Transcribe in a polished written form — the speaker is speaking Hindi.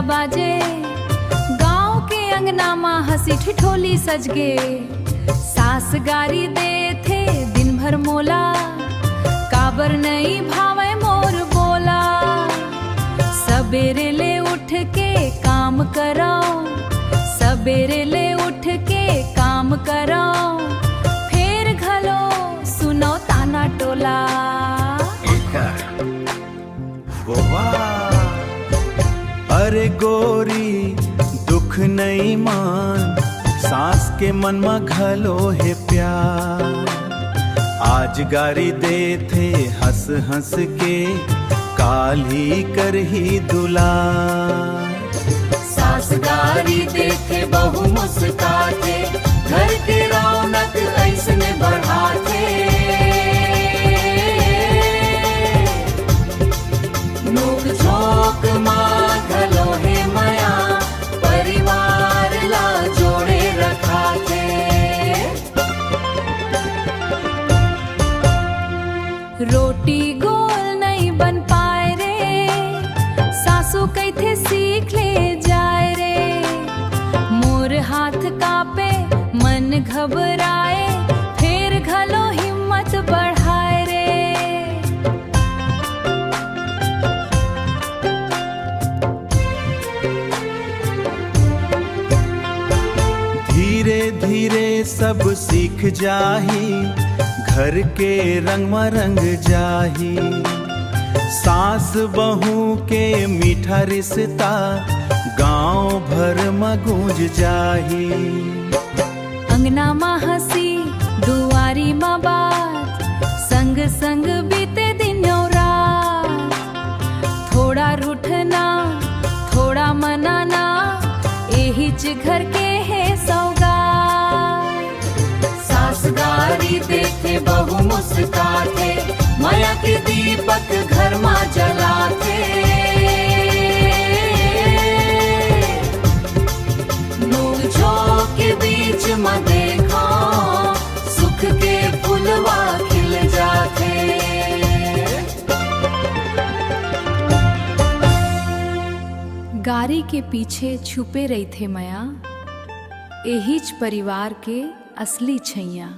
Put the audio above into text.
बाजे, गांव के अंगना मा हंसी ठिठोली सज गे। सास गारी दे थे दिन भर मोला, काबर नहीं भावे मोर बोला। सबेरे ले उठ के काम करो, सबेरे ले उठ के काम करो, फिर घलो सुनो ताना टोला। अरे गोरी दुख नहीं मान, सास के मन में घलो है प्यार। आज गारी दे थे हंस हंस के, काल ही कर ही दुलार। सास गारी दे थे बहु मुस्काते, घर के रौनक ऐसने बढ़ाते। नोक झोंक माँ घलो है माया, परिवार ला जोड़े रखाते। रोटी गोल नहीं बन पाए रे, सासू कैथे सीख ले जाए रे। मोर हाथ कापे मन घबराए, फिर घलो हिम्मत बढ़ाए रे। धीरे धीरे सब सीख जाही, घर के रंग में रंग जाही। सास बहू के मीठा रिश्ता, गांव भर में गूंज जाही। अंगना मा हंसी दुआरी मा बात, संग संग बीते दिन और रात। थोड़ा रूठना थोड़ा मनाना, एहिच घर के है सौगात। सास गारी देखे बहु मुस्काते, माया के दीपक घर में जलाते। नोक झोंक के बीच में देखो, सुख के फुलवा खिल जाते। गारी के पीछे छुपे रही थे माया, एहिच परिवार के असली छैया।